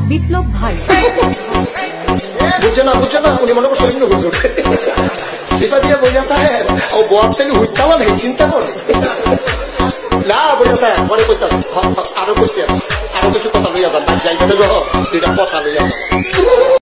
বিপ্লব ভাই বুঝছে না উনি মনে করছেন সেটা দিয়ে বোঝা থাকে ও বয়ার থেকে হুইতালা নেই চিন্তা করে না বোঝা থাকে পরে করতে আরো করতে আরো কিছু কথা লইয়া যান যাইতে দুইটা কথা লইয়া